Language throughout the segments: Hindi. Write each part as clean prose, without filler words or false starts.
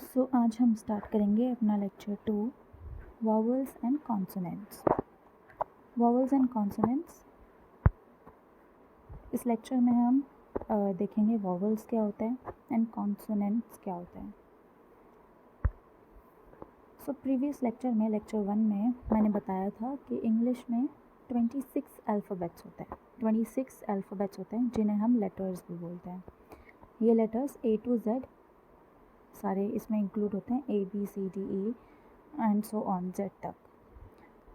सो आज हम स्टार्ट करेंगे अपना lecture 2 vowels and consonants. Vowels and consonants, इस लेक्चर में हम देखेंगे वॉवल्स क्या होता है एंड कॉन्सोनेंट्स क्या होता है। सो प्रीवियस लेक्चर में लेक्चर 1 में मैंने बताया था कि इंग्लिश में 26 अल्फ़ाबेट्स होते हैं। 26 अल्फ़ाबेट्स होते हैं जिन्हें हम लेटर्स भी बोलते हैं। ये लेटर्स A to Z सारे इसमें इंक्लूड होते हैं, ABCDE and so on Z तक।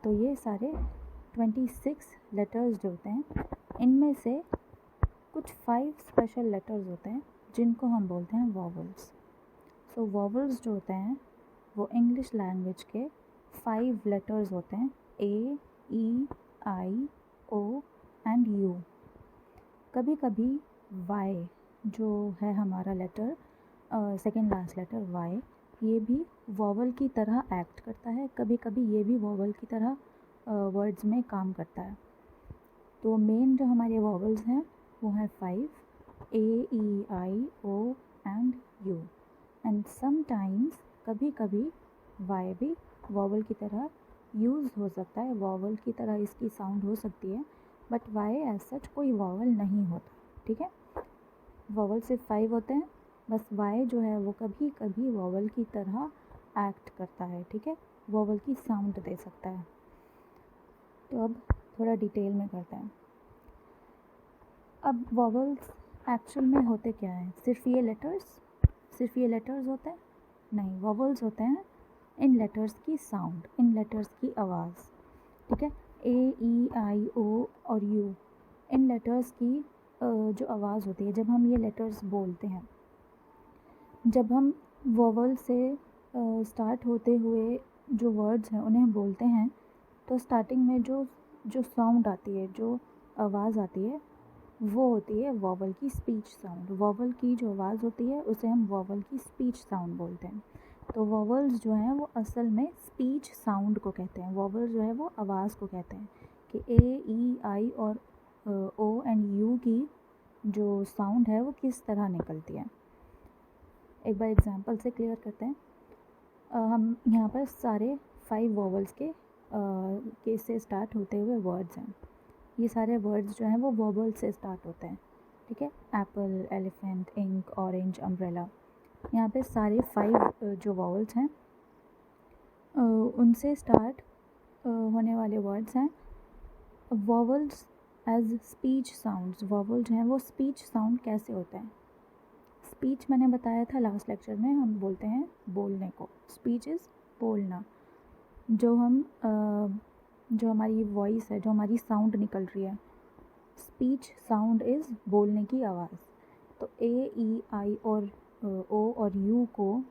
तो ये सारे 26 लेटर्स जो होते हैं, इनमें से कुछ 5 स्पेशल लेटर्स होते हैं जिनको हम बोलते हैं वॉवल्स। सो वॉवल्स जो होते हैं वो इंग्लिश लैंग्वेज के 5 लेटर्स होते हैं, A, E, I, O and U। कभी कभी Y जो है हमारा letter, second last letter Y, ये भी वॉवल की तरह एक्ट करता है। कभी कभी ये भी वॉवल की तरह वर्ड्स में काम करता है। तो मेन जो हमारे वॉवल्स हैं वो हैं 5, A, E, I, O and U। And sometimes कभी कभी Y भी वॉवल की तरह यूज़ हो सकता है, वॉवल की तरह इसकी साउंड हो सकती है, बट Y एज सच कोई वॉवल नहीं होता। ठीक है, वॉवल सिर्फ 5 होते हैं, बस Y जो है वो कभी कभी वॉवल की तरह एक्ट करता है। ठीक है, वॉवल की साउंड दे सकता है। तो अब थोड़ा डिटेल में करते हैं। अब वॉवल्स एक्चुअल में होते क्या हैं? सिर्फ ये लेटर्स होते हैं? नहीं, वॉवल्स होते हैं इन लेटर्स की साउंड, इन लेटर्स की आवाज़। ठीक है, A, E, I, O और U, इन लेटर्स की जो आवाज़ होती है जब हम ये लेटर्स बोलते हैं, जब हम वॉवल से स्टार्ट होते हुए जो वर्ड्स हैं उन्हें बोलते हैं, तो स्टार्टिंग में जो साउंड आती है, जो आवाज़ आती है, वो होती है वॉवल की स्पीच साउंड। वॉवल की जो आवाज़ होती है उसे हम वॉवल की स्पीच साउंड बोलते हैं। तो वॉवल्स जो हैं वो असल में स्पीच साउंड को कहते हैं। वॉवल जो है वो आवाज़ को कहते हैं कि A, E, I और O एंड U की जो साउंड है वो किस तरह निकलती है। एक बार एग्जांपल से क्लियर करते हैं। हम यहाँ पर सारे 5 वॉवल्स के से स्टार्ट होते हुए वर्ड्स हैं। ये सारे वर्ड्स जो हैं वो वॉवल से स्टार्ट होते हैं। ठीक है, apple, elephant, ink, orange, umbrella, यहाँ पे सारे 5 जो वॉवल्स हैं उनसे स्टार्ट होने वाले वर्ड्स हैं। Vowels as speech sounds, vowel जो हैं वो स्पीच साउंड कैसे होते हैं? स्पीच मैंने बताया था लास्ट लेक्चर में, हम बोलते हैं बोलने को। स्पीच इज़ बोलना। जो हमारी वॉइस है, जो हमारी साउंड निकल रही है, स्पीच साउंड इज़ बोलने की आवाज़। तो A, E, I और O और U को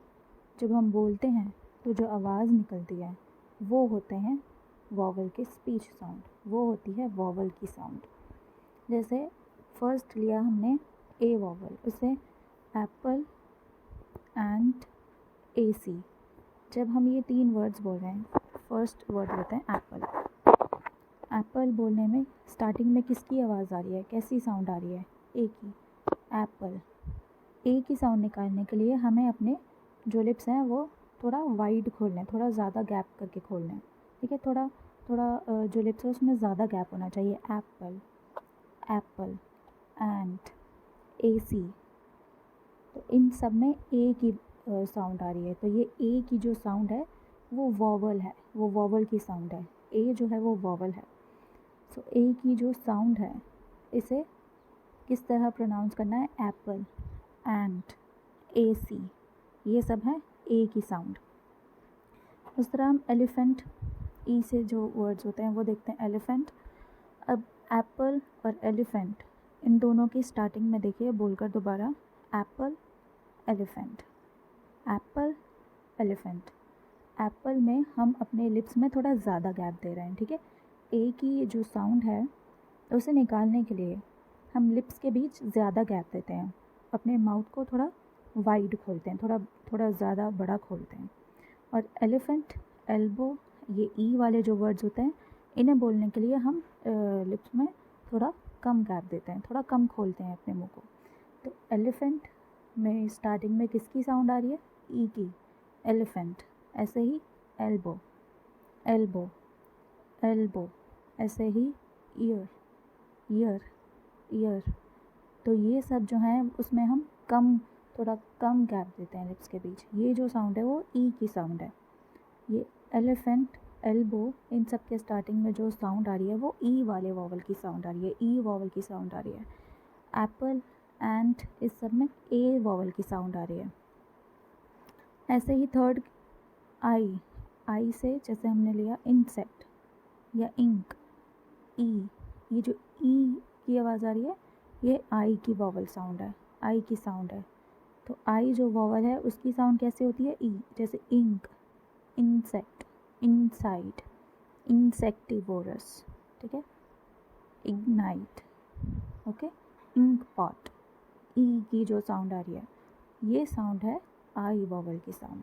जब हम बोलते हैं तो जो आवाज़ निकलती है वो होते हैं वॉवल के स्पीच साउंड, वो होती है वॉवल की साउंड। जैसे फर्स्ट लिया हमने A वॉवल, उसे एप्पल एंड AC। जब हम ये 3 वर्ड्स बोल रहे हैं, फर्स्ट वर्ड होता है एप्पल। एप्पल बोलने में स्टार्टिंग में किसकी आवाज़ आ रही है, कैसी साउंड आ रही है? A की, एप्पल। A की साउंड निकालने के लिए हमें अपने जो लिप्स हैं वो थोड़ा वाइड खोलने हैं, थोड़ा ज़्यादा गैप करके खोलने हैं। ठीक है, थोड़ा जो लिप्स है उसमें ज़्यादा गैप होना चाहिए। Apple, Apple and AC। तो इन सब में A की साउंड आ रही है, तो ये A की जो साउंड है वो वॉवल है, वो वॉवल की साउंड है। A जो है वो वॉवल है। सो A की जो साउंड है इसे किस तरह प्रोनाउंस करना है? एप्पल एंड AC, ये सब है A की साउंड। उस तरह हम एलिफेंट, E से जो वर्ड्स होते हैं वो देखते हैं, एलिफेंट। अब एप्पल और एलिफेंट, इन दोनों की स्टार्टिंग में देखिए, बोलकर दोबारा, Apple, elephant, Apple, elephant. Apple में हम अपने लिप्स में थोड़ा ज़्यादा गैप दे रहे हैं। ठीक है, A की जो साउंड है उसे निकालने के लिए हम लिप्स के बीच ज़्यादा गैप देते हैं, अपने माउथ को थोड़ा वाइड खोलते हैं, थोड़ा ज़्यादा बड़ा खोलते हैं। और एलिफेंट, एल्बो, ये E वाले जो वर्ड्स होते हैं, इन्हें बोलने के लिए हम लिप्स में थोड़ा कम गैप देते हैं, थोड़ा कम खोलते हैं अपने मुंह को। तो एलिफेंट में स्टार्टिंग में किसकी साउंड आ रही है? E की। एलिफेंट, ऐसे ही एल्बो, एल्बो, एल्बो, ऐसे ही ईयर, ईयर, ईयर। तो ये सब जो है उसमें हम थोड़ा कम गैप देते हैं लिप्स के बीच। ये जो साउंड है वो ई की साउंड है। ये एलिफेंट, एल्बो, इन सब के स्टार्टिंग में जो साउंड आ रही है वो ई वाले वॉवल की साउंड आ रही है, ई वॉवल की साउंड आ रही है। एप्पल, एंड, इस सब में ए वॉवल की साउंड आ रही है। ऐसे ही थर्ड आई, आई से जैसे हमने लिया इंसेक्ट या इंक, ई, ये जो ई की आवाज़ आ रही है ये आई की वॉवल साउंड है, आई की साउंड है। तो आई जो वॉवल है उसकी साउंड कैसे होती है, ई, जैसे इंक, इंसेक्ट, इनसाइड, इंसेक्टिवोरस, ठीक है। Ignite, okay. इंक पॉट, ई की जो साउंड आ रही है ये साउंड है आई वॉवल की साउंड।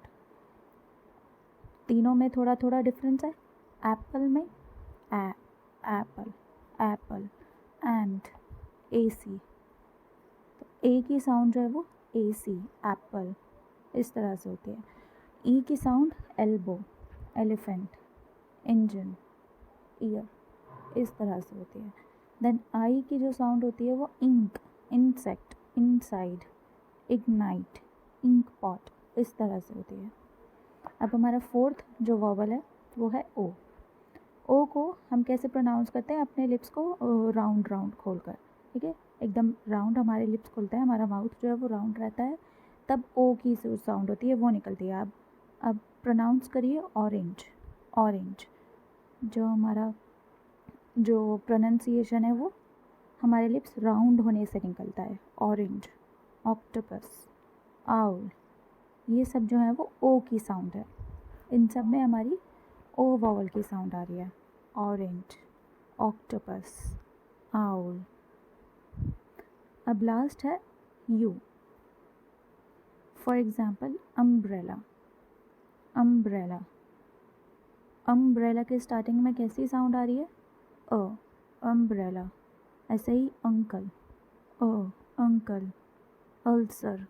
तीनों में थोड़ा थोड़ा डिफरेंस है। एप्पल में एप्पल, एप्पल, एंड AC, तो ए की साउंड जो है वो AC, एप्पल, इस तरह से होती है। ई की sound elbow, elephant, engine, year, इस तरह से होती है। देन आई की जो साउंड होती है वो ink, insect, inside, ignite, ink pot, इस तरह से होती है। अब हमारा फोर्थ जो वॉवल है वो है ओ। ओ को हम कैसे प्रोनाउंस करते हैं, अपने लिप्स को राउंड राउंड खोलकर, ठीक है, एकदम राउंड हमारे लिप्स खुलते हैं, हमारा माउथ जो है वो राउंड रहता है, तब ओ की जो साउंड होती है वो निकलती है। अब प्रोनाउंस करिए ऑरेंज, ऑरेंज। जो हमारा जो प्रोनाउंसिएशन है वो हमारे लिप्स राउंड होने से निकलता है, ऑरेंज। ऑक्टोपस, आउल, ये सब जो है वो ओ की साउंड है। इन सब में हमारी ओ वॉवल की साउंड आ रही है। Orange, octopus, owl. अब लास्ट है you. For example umbrella, umbrella, umbrella के स्टार्टिंग में कैसी साउंड आ रही है, अ, अम्ब्रेला। ऐसे ही अंकल, अ, अंकल, अल्सर।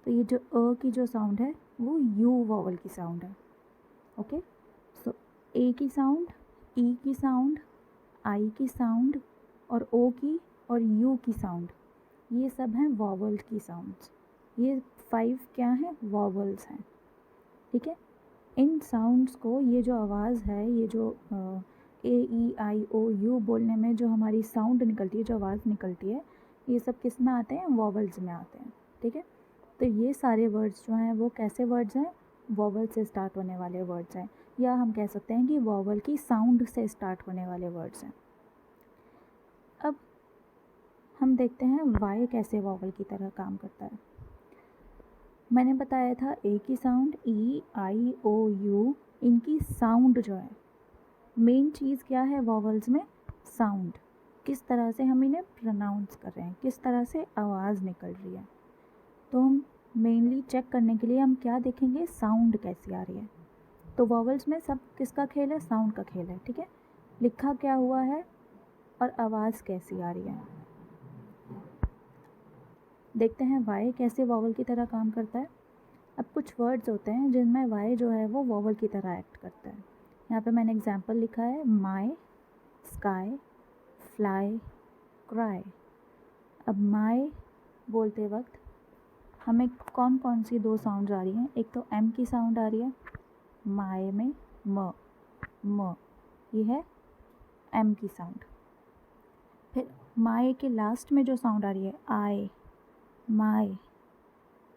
तो ये जो अ की जो साउंड है वो यू वॉवल की साउंड है, ओके। सो ए की साउंड, ई की साउंड, आई की साउंड और ओ की और यू की साउंड, ये सब हैं वॉवल की साउंड्स। ये 5 क्या हैं, वॉवल्स हैं, ठीक है। इन साउंड्स को, ये जो आवाज़ है, ये जो AEIOU बोलने में जो हमारी साउंड निकलती है, जो आवाज़ निकलती है, ये सब किस में आते हैं, वॉवल्स में आते हैं, ठीक है। तो ये सारे वर्ड्स जो हैं वो कैसे वर्ड्स हैं, वॉवल से स्टार्ट होने वाले वर्ड्स हैं, या हम कह सकते हैं कि वॉवल की साउंड से स्टार्ट होने वाले वर्ड्स हैं। अब हम देखते हैं वाई कैसे वॉवल की तरह काम करता है। मैंने बताया था ए की साउंड, EIOU, इनकी साउंड जो है, मेन चीज़ क्या है वॉवल्स में, साउंड। किस तरह से हम इन्हें प्रोनाउंस कर रहे हैं, किस तरह से आवाज़ निकल रही है। तो हम मेनली चेक करने के लिए हम क्या देखेंगे, साउंड कैसी आ रही है। तो वॉवल्स में सब किसका खेल है, साउंड का खेल है, ठीक है। लिखा क्या हुआ है और आवाज़ कैसी आ रही है। देखते हैं वाई कैसे वॉवल की तरह काम करता है। अब कुछ वर्ड्स होते हैं जिनमें वाई जो है वो वॉवल की तरह एक्ट करता है। यहाँ पे मैंने एग्जांपल लिखा है, माई, स्काई, फ्लाई, क्राई। अब माई बोलते वक्त हमें कौन कौन सी 2 साउंड आ रही हैं, एक तो एम की साउंड आ रही है, माए में म, ये है एम की साउंड। फिर माए के लास्ट में जो साउंड आ रही है, आई, माई,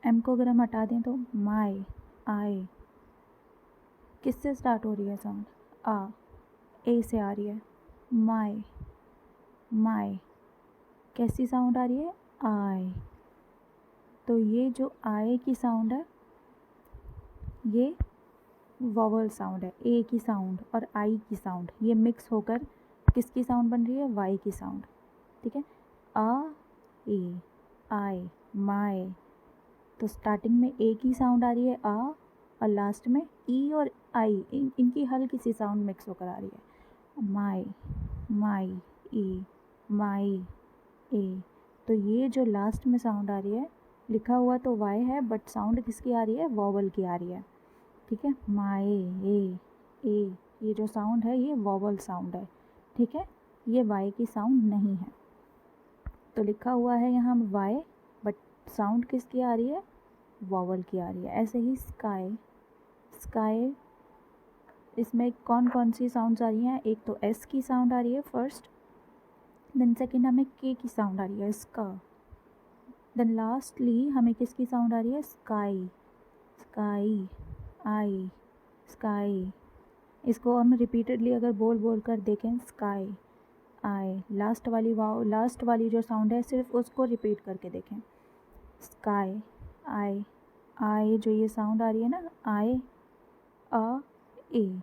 एम को अगर हम हटा दें तो माई, आई, किससे स्टार्ट हो रही है साउंड, आ, ए से आ रही है। माई, माई, कैसी साउंड आ रही है, आई। तो ये जो आई की साउंड है ये वॉवल साउंड है, ए की साउंड और आई की साउंड, ये मिक्स होकर किसकी साउंड बन रही है, वाई की साउंड, ठीक है। आ, ए, आई, माई। तो स्टार्टिंग में ए की साउंड आ रही है, आ, और लास्ट में ई और आई, इनकी हल्की सी साउंड मिक्स होकर आ रही है, माई, माई, ई, माई, ए। तो ये जो लास्ट में साउंड आ रही है, लिखा हुआ तो वाई है बट साउंड किसकी आ रही है, वॉवल की आ रही है। ठीक है। माए, ए, ये जो साउंड है ये वॉवल साउंड है, ठीक है, ये वाई की साउंड नहीं है। तो लिखा हुआ है यहाँ वाई, बट साउंड किसकी आ रही है, वॉवल की आ रही है। ऐसे ही स्काई, स्काई इसमें कौन कौन सी साउंड्स आ रही हैं, एक तो एस की साउंड आ रही है फर्स्ट, देन सेकेंड हमें के की साउंड आ रही है स्का, देन लास्टली हमें किसकी साउंड आ रही है, स्काई, स्काई, आई, स्काई। इसको हम रिपीटेडली अगर बोल बोल कर देखें, स्काई, आई, लास्ट वाली जो साउंड है सिर्फ उसको रिपीट करके देखें, स्काई, आई, आई जो ये साउंड आ रही है ना, आई, अ, ए,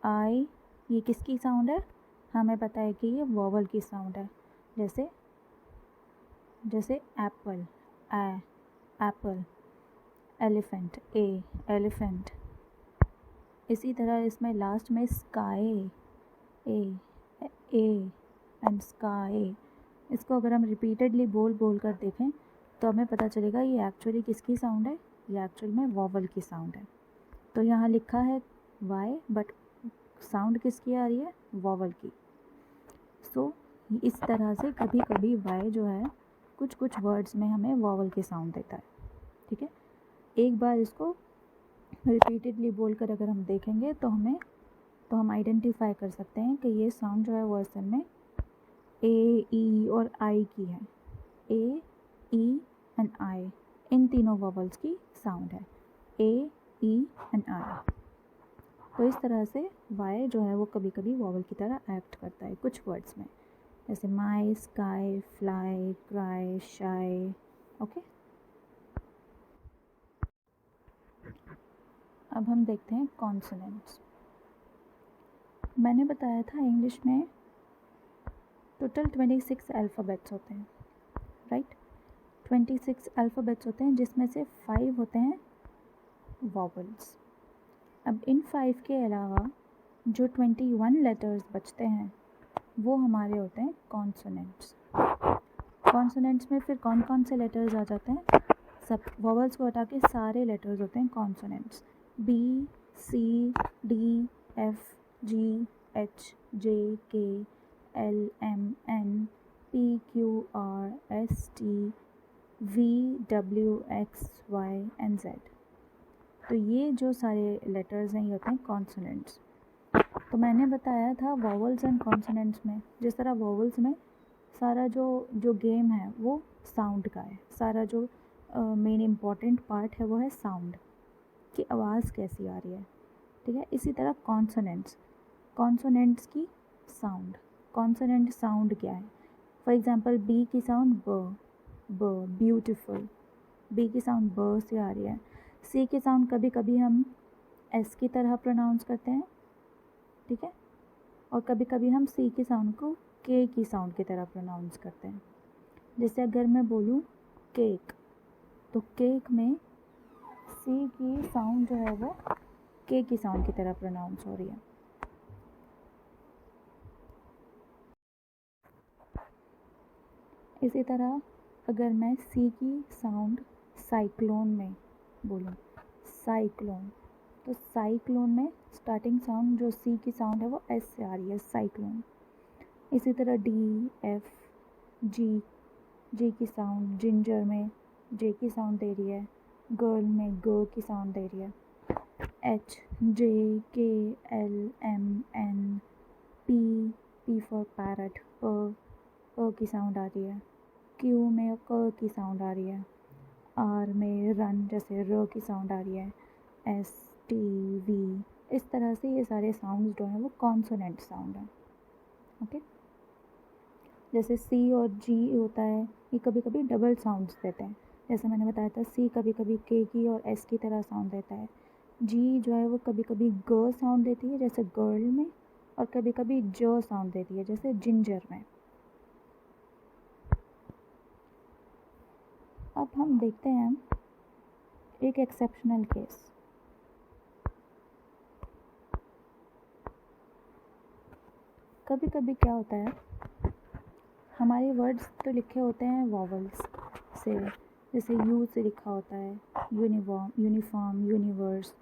आई, ये किसकी साउंड है, हमें पता है कि ये वॉवल की साउंड है। जैसे एप्पल, ए, एप्पल, एलिफेंट, ए, एलिफेंट। इसी तरह इसमें लास्ट में स्काई, ए एंड स्काई, इसको अगर हम रिपीटेडली बोल बोल कर देखें तो हमें पता चलेगा ये एक्चुअली किसकी साउंड है, ये एक्चुअल में वॉवल की साउंड है। तो यहाँ लिखा है वाई, बट साउंड किसकी आ रही है, वॉवल की। सो इस तरह से कभी कभी वाई जो है कुछ कुछ वर्ड्स में हमें वॉवल की साउंड देता है, ठीक है। एक बार इसको रिपीटेडली बोलकर अगर हम देखेंगे तो हम आइडेंटिफाई कर सकते हैं कि ये साउंड जो है वो असल में ए, ई और आई की है। ए, ई एंड आई, इन तीनों वॉवल्स की साउंड है, ए, ई एंड आई। तो इस तरह से वाई जो है वो कभी कभी वॉवल की तरह एक्ट करता है कुछ वर्ड्स में, जैसे माई, स्काई, फ्लाई, क्राई, शाई। ओके, अब हम देखते हैं कॉन्सोनेंट्स। मैंने बताया था इंग्लिश में टोटल 26 अल्फ़ाबेट्स होते हैं, राइट। 26 अल्फ़ाबेट्स होते हैं जिसमें से 5 होते हैं वॉवल्स। अब इन 5 के अलावा जो 21 लेटर्स बचते हैं वो हमारे होते हैं कॉन्सोनेंट्स। कॉन्सोनेंट्स में फिर कौन कौन से लेटर्स आ जाते हैं, सब वॉवल्स को हटा के सारे लेटर्स होते हैं consonants. B, C, D, F, G, H, J, K, L, M, N, P, Q, R, S, T, V, W, X, Y and Z. तो ये जो सारे लेटर्स हैं ये होते हैं कॉन्सोनेंट्स। तो मैंने बताया था वॉवल्स एंड कॉन्सोनेंट्स में, जिस तरह वॉवल्स में सारा जो गेम है वो साउंड का है, सारा जो मेन इम्पॉर्टेंट पार्ट है वो है साउंड की, आवाज़ कैसी आ रही है, ठीक है। इसी तरह कॉन्सोनेंट्स की साउंड, कॉन्सोनेंट साउंड क्या है, फॉर एग्जांपल बी की साउंड ब, ब्यूटीफुल, बी की साउंड ब से आ रही है। सी की साउंड कभी कभी हम एस की तरह प्रोनाउंस करते हैं, ठीक है, और कभी कभी हम सी की साउंड को के की साउंड की तरह प्रोनाउंस करते हैं। जैसे अगर मैं बोलूँ केक, तो केक में सी की साउंड जो है वो के की साउंड की तरह प्रोनाउंस हो रही है। इसी तरह अगर मैं सी की साउंड साइक्लोन में बोलूँ, साइक्लोन, तो साइक्लोन में स्टार्टिंग साउंड जो सी की साउंड है वो एस से आ रही है, साइक्लोन। इसी तरह डी, एफ, जी, जी की साउंड जिंजर में जे की साउंड दे रही है, गर्ल में ग की साउंड दे रही है। H, J, K, L, M, N, P for parrot, प की साउंड आ रही है। क्यू में क की साउंड आ रही है। आर में रन जैसे र की साउंड आ रही है। एस, टी, वी, इस तरह से ये सारे साउंड्स जो हैं वो कॉन्सोनेंट साउंड हैं, ओके। जैसे सी और जी होता है, ये कभी कभी डबल साउंड्स देते हैं, जैसे मैंने बताया था सी कभी कभी के की और एस की तरह साउंड देता है। जी जो है वो कभी कभी ग साउंड देती है जैसे गर्ल में, और कभी कभी ज साउंड देती है जैसे जिंजर में। अब हम देखते हैं एक एक्सेप्शनल केस। कभी कभी क्या होता है, हमारे वर्ड्स तो लिखे होते हैं वॉवल्स से, जैसे यू से लिखा होता है यूनिफॉर्म, यूनिवर्स,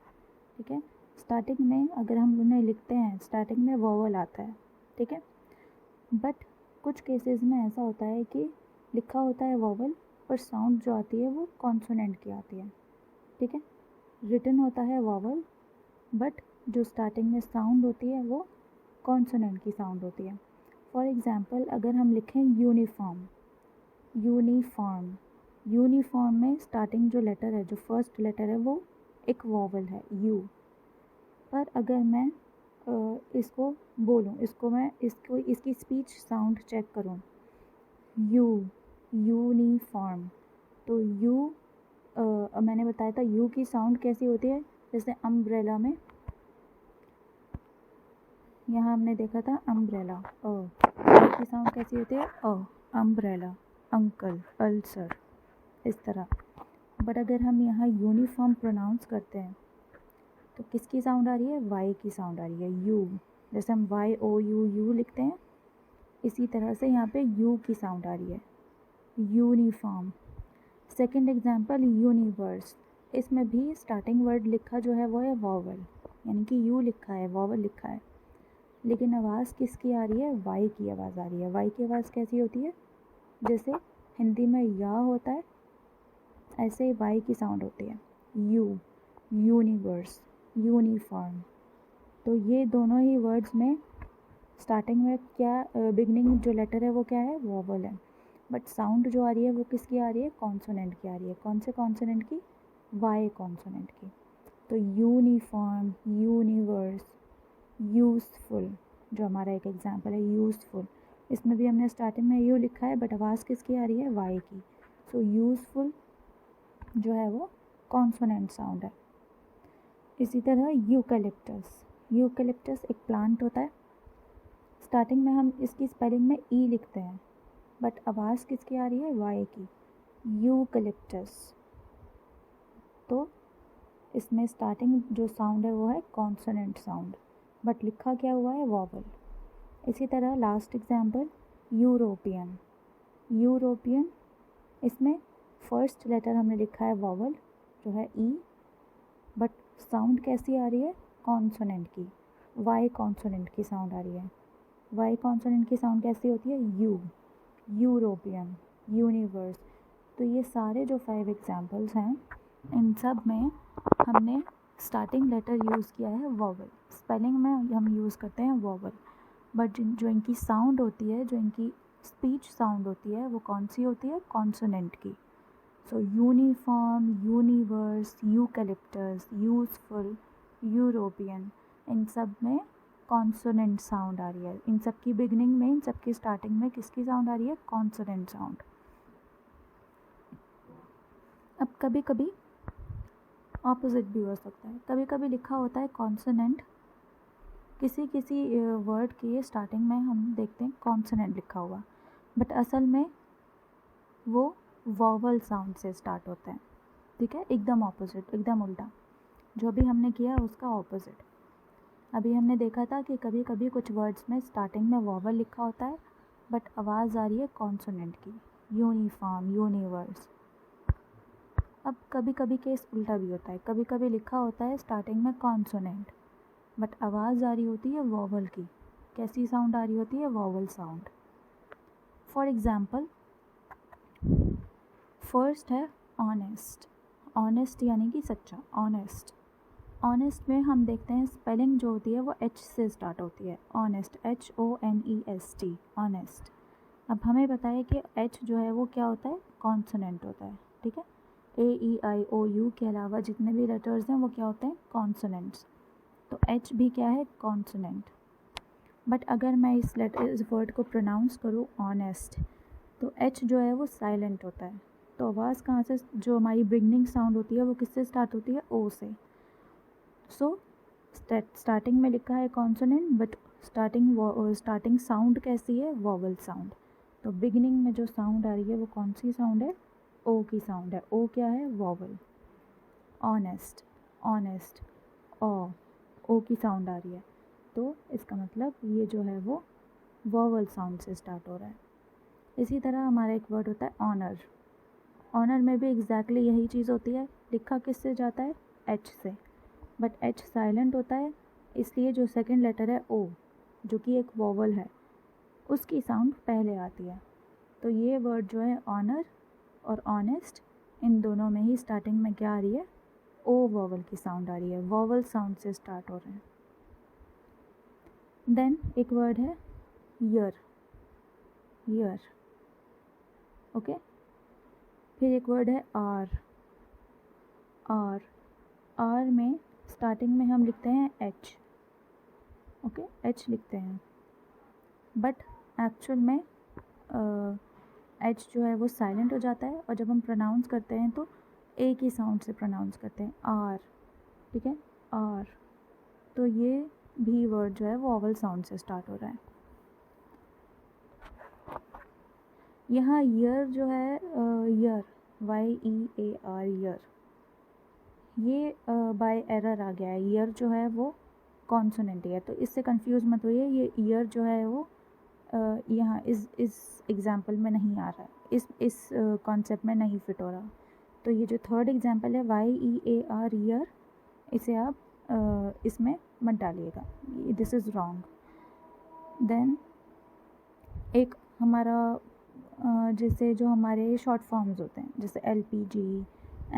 ठीक है। स्टार्टिंग में अगर हम उन्हें लिखते हैं, स्टार्टिंग में वॉवल आता है, ठीक है। बट कुछ केसेस में ऐसा होता है कि लिखा होता है वॉवल पर साउंड जो आती है वो कॉन्सोनेंट की आती है, ठीक है। रिटन होता है वॉवल बट जो स्टार्टिंग में साउंड होती है वो कॉन्सोनेंट की साउंड होती है। फॉर एग्ज़ाम्पल अगर हम लिखें यूनिफॉर्म, यूनिफॉर्म में स्टार्टिंग जो लेटर है, जो फर्स्ट लेटर है वो एक वॉवल है यू। पर अगर मैं इसको बोलूँ, इसकी स्पीच साउंड चेक करूँ, यूनिफॉर्म, तो यू मैंने बताया था यू की साउंड कैसी होती है, जैसे अम्ब्रेला में यहाँ हमने देखा था अम्ब्रेला, यू की साउंड कैसी होती है अम्ब्रेला, अंकल, अल्सर, इस तरह। बट अगर हम यहाँ यूनिफॉर्म प्रोनाउंस करते हैं तो किसकी साउंड आ रही है, वाई की साउंड आ रही है, यू। जैसे हम YOU लिखते हैं, इसी तरह से यहाँ पे यू की साउंड आ रही है, यूनिफॉर्म। सेकंड एग्जांपल यूनिवर्स, इसमें भी स्टार्टिंग वर्ड लिखा जो है वो है वॉवल, यानी कि यू लिखा है, वॉवल लिखा है, लेकिन आवाज़ किसकी आ रही है, वाई की आवाज़ आ रही है। वाई की आवाज़ कैसी होती है, जैसे हिंदी में या होता है ऐसे ही वाई की साउंड होती है, यूनिवर्स, यूनिफॉर्म। तो ये दोनों ही वर्ड्स में स्टार्टिंग में क्या बिगनिंग जो लेटर है वो क्या है, वॉवल है, बट साउंड जो आ रही है वो किसकी आ रही है, कॉन्सोनेंट की आ रही है। कौन से कॉन्सोनेंट की, वाई कॉन्सोनेंट की। तो यूनिफॉर्म, यूनिवर्स, यूज़फुल, जो हमारा एक एग्जांपल है यूज़फुल, इसमें भी हमने स्टार्टिंग में यू लिखा है बट आवाज़ किसकी आ रही है, वाई की। सो यूज़फुल जो है वो कॉन्सोनेंट साउंड है। इसी तरह यूकलिप्टस एक प्लांट होता है, स्टार्टिंग में हम इसकी स्पेलिंग में ई लिखते हैं बट आवाज़ किसकी आ रही है, वाई की, यूकलिप्टस। तो इसमें स्टार्टिंग जो साउंड है वो है कॉन्सोनेंट साउंड बट लिखा क्या हुआ है, वॉवल। इसी तरह लास्ट एग्जांपल यूरोपियन, इसमें फर्स्ट लेटर हमने लिखा है वॉवल जो है ई, बट साउंड कैसी आ रही है, कॉन्सोनेंट की, वाई कॉन्सोनेंट की साउंड आ रही है। वाई कॉन्सोनेंट की साउंड कैसी होती है, यूरोपियन, यूनिवर्स। तो ये सारे जो 5 एग्जांपल्स हैं इन सब में हमने स्टार्टिंग लेटर यूज़ किया है वॉवल। स्पेलिंग में हम यूज़ करते हैं वॉवल, बट जो इनकी साउंड होती है, जो इनकी स्पीच साउंड होती है वो कौन सी होती है, कॉन्सोनेंट की। So uniform, universe, eucalyptus, useful, European, इन सब में कॉन्सोनेंट साउंड आ रही है। इन सब की बिगनिंग में, इन सब की स्टार्टिंग में किसकी साउंड आ रही है, कॉन्सोनेंट साउंड। अब कभी कभी ऑपोजिट भी हो सकता है, कभी कभी लिखा होता है कॉन्सोनेंट, किसी वर्ड के स्टार्टिंग में हम देखते हैं कॉन्सोनेंट लिखा हुआ बट असल में वो वॉवल साउंड से स्टार्ट होता है, ठीक है। एकदम ऑपोजिट, एकदम उल्टा, जो भी हमने किया उसका ऑपोजिट। अभी हमने देखा था कि कभी कभी कुछ वर्ड्स में स्टार्टिंग में वॉवल लिखा होता है बट आवाज़ आ रही है कॉन्सोनेंट की, यूनिफॉर्म, यूनिवर्स। अब कभी कभी केस उल्टा भी होता है, कभी कभी लिखा होता है स्टार्टिंग में कॉन्सोनेंट बट आवाज़ आ रही होती है वॉवल की। कैसी साउंड आ रही होती है, vowel sound. For example first है ऑनेस्ट यानी कि सच्चा, ऑनेस्ट में हम देखते हैं स्पेलिंग जो होती है वो एच से स्टार्ट होती है, ऑनेस्ट, HONEST, ऑनेस्ट। अब हमें बताया कि एच जो है वो क्या होता है, कॉन्सोनेंट होता है, ठीक है। AEIOU के अलावा जितने भी लेटर्स हैं वो क्या होते हैं, कॉन्सोनेंट्स। तो एच भी क्या है, कॉन्सोनेंट। बट अगर मैं इस वर्ड को प्रोनाउंस करूँ ऑनेस्ट, तो एच जो है वो साइलेंट होता है। तो आवाज़ कहाँ से, जो हमारी बिगनिंग साउंड होती है वो किससे स्टार्ट होती है, ओ से। सो स्टार्टिंग में लिखा है कॉन्सोनेंट बट स्टार्टिंग साउंड कैसी है, वॉवल साउंड। तो बिगिनिंग में जो साउंड आ रही है वो कौन सी साउंड है, ओ की साउंड है। ओ क्या है, वॉवल। ऑनेस्ट, ओ की साउंड आ रही है, तो इसका मतलब ये जो है वो वॉवल साउंड से स्टार्ट हो रहा है। इसी तरह हमारा एक वर्ड होता है ऑनर में भी एग्जैक्टली यही चीज़ होती है, लिखा किससे जाता है, एच से। बट एच साइलेंट होता है, इसलिए जो सेकंड लेटर है ओ, जो कि एक वॉवल है, उसकी साउंड पहले आती है। तो ये वर्ड जो है ऑनर और ऑनेस्ट, इन दोनों में ही स्टार्टिंग में क्या आ रही है, ओ वॉवल की साउंड आ रही है, वॉवल साउंड से स्टार्ट हो रहे हैं। देन एक वर्ड है ईयर, ईयर, ओके। फिर एक वर्ड है आर, आर, आर में स्टार्टिंग में हम लिखते हैं एच, ओके, एच लिखते हैं, बट एक्चुअल में एच जो है वो साइलेंट हो जाता है, और जब हम प्रोनाउंस करते हैं तो ए की साउंड से प्रोनाउंस करते हैं, आर, ठीक है, आर। तो ये भी वर्ड जो है वो वॉवल साउंड से स्टार्ट हो रहा है। यहाँ ईयर जो है, ईयर, YEAR, ईयर, ये बाय एरर आ गया है। ईयर जो है वो कॉन्सोनेंट है, तो इससे कंफ्यूज मत होइए, ये ईयर जो है वो यहाँ इस एग्जाम्पल में नहीं आ रहा है, इस कॉन्सेप्ट में नहीं फिट हो रहा। तो ये जो थर्ड एग्जाम्पल है YEAR, ईयर, इसे आप इसमें मत डालिएगा, दिस इज़ रॉन्ग। देन एक हमारा जैसे जो हमारे शॉर्ट फॉर्म्स होते हैं, जैसे LPG,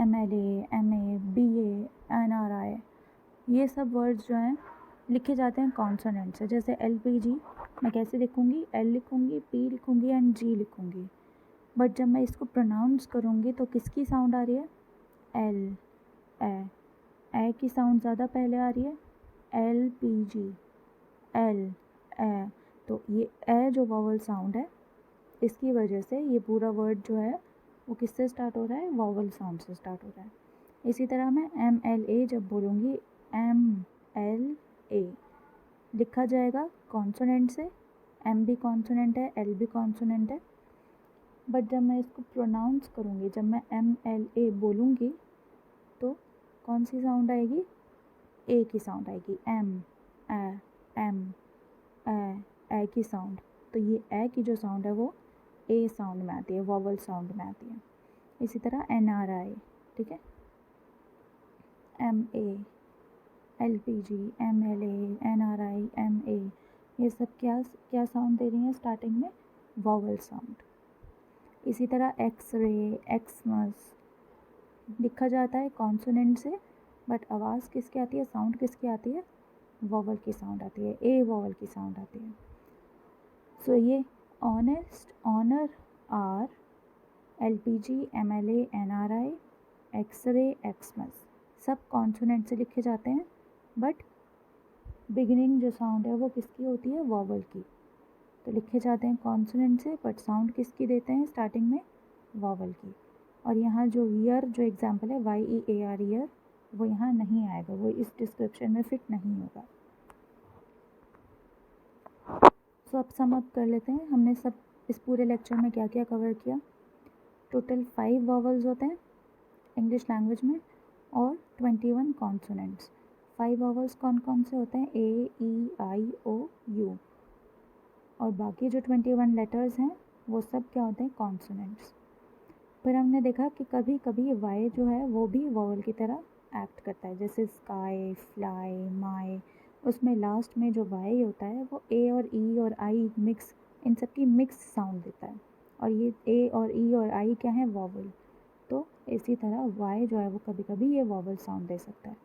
MLA, MA, BA, NRI, ये सब वर्ड्स जो हैं लिखे जाते हैं कॉन्सोनेंट से। जैसे LPG मैं कैसे लिखूँगी, L लिखूँगी, P लिखूँगी एंड G लिखूँगी, बट जब मैं इसको प्रोनाउंस करूँगी तो किसकी साउंड आ रही है, L, ए की साउंड ज़्यादा पहले आ रही है, LPG, L, ए। तो ये ए जो वॉवल साउंड है, इसकी वजह से ये पूरा वर्ड जो है वो किससे स्टार्ट हो रहा है, वॉवल साउंड से स्टार्ट हो रहा है। इसी तरह मैं MLA जब बोलूँगी, MLA लिखा जाएगा कॉन्सोनेंट से, M भी कॉन्सोनेंट है, L भी कॉन्सोनेंट है, बट जब मैं इसको प्रोनाउंस करूँगी, जब मैं MLA बोलूँगी तो कौन सी साउंड आएगी, ए की साउंड आएगी, एम ए की साउंड। तो ये ए की जो साउंड है वो ए साउंड में आती है, वॉवल साउंड में आती है। इसी तरह NRI, ठीक है, MA, LPG, MLA, NRI, MA, ये सब क्या साउंड दे रही हैं स्टार्टिंग में, वॉवल साउंड। इसी तरह एक्सरे, एक्समस लिखा जाता है कॉन्सोनेंट से, बट आवाज़ किसकी आती है, साउंड किसकी आती है, वॉवल की साउंड आती है, ए वॉवल की साउंड आती है। सो ये honest, honour, R, LPG, MLA, NRI, xray, Xmas सब कॉन्सोनेंट से लिखे जाते हैं, बट बिगिनिंग जो साउंड है वो किसकी होती है, वॉवल की। तो लिखे जाते हैं कॉन्सोनेंट से, बट साउंड किसकी देते हैं स्टार्टिंग में, वॉवल की। और यहाँ जो ईयर जो एग्जाम्पल है YEAR, ईयर, वो यहाँ नहीं आएगा, वो इस डिस्क्रिप्शन में फिट नहीं होगा। सो अब सम अप कर लेते हैं, हमने सब इस पूरे लेक्चर में क्या क्या कवर किया। टोटल 5 वॉवल्स होते हैं इंग्लिश लैंग्वेज में और 21 कॉन्सोनेंट्स। 5 वॉवल्स कौन कौन से होते हैं, AEIOU, और बाकी जो 21 लेटर्स हैं वो सब क्या होते हैं, कॉन्सोनेंट्स। फिर हमने देखा कि कभी कभी वाई जो है वो भी वॉवल की तरह एक्ट करता है, जैसे स्काई, फ्लाई, माई, उसमें लास्ट में जो वाई होता है वो ए और ई और आई मिक्स, इन सब की मिक्स साउंड देता है, और ये ए और ई और आई क्या है, वॉवल। तो इसी तरह वाई जो है वो कभी कभी ये वॉवल साउंड दे सकता है।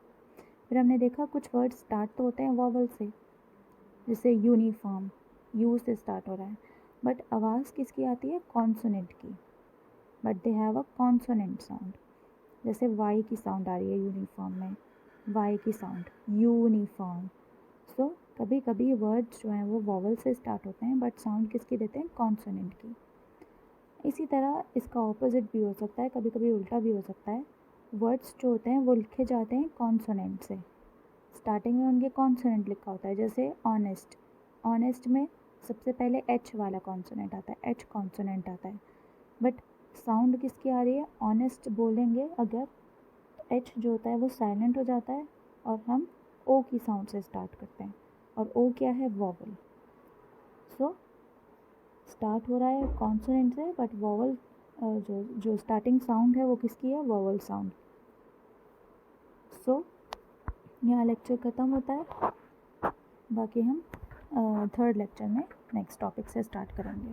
फिर हमने देखा कुछ वर्ड स्टार्ट तो होते हैं वॉवल से, जैसे यूनिफॉर्म, यू से स्टार्ट हो रहा है, बट आवाज़ किसकी आती है, कॉन्सोनेंट की, but they have a consonant sound. जैसे वाई की साउंड आ रही है यूनिफॉर्म में, वाई की साउंड, यूनिफॉर्म। सो कभी कभी वर्ड्स जो हैं वो वॉवल से स्टार्ट होते हैं, बट साउंड किसकी देते हैं, कॉन्सोनेंट की। इसी तरह इसका ऑपोजिट भी हो सकता है, कभी कभी उल्टा भी हो सकता है। वर्ड्स जो होते हैं वो लिखे जाते हैं कॉन्सोनेंट से, स्टार्टिंग में उनके कॉन्सोनेंट लिखा होता है, जैसे ऑनेस्ट, ऑनेस्ट में सबसे पहले एच वाला कॉन्सोनेंट आता है, एच कॉन्सोनेंट आता है, बट साउंड किसकी आ रही है, ऑनेस्ट बोलेंगे अगर, तो एच जो होता है वो साइलेंट हो जाता है और हम ओ की साउंड से स्टार्ट करते हैं, और ओ क्या है, वॉवल। सो स्टार्ट हो रहा है कॉन्सोनेंट से, बट वॉवल जो स्टार्टिंग साउंड है वो किसकी है, वॉवल साउंड। सो यहाँ लेक्चर ख़त्म होता है, बाकी हम थर्ड लेक्चर में नेक्स्ट टॉपिक से स्टार्ट करेंगे।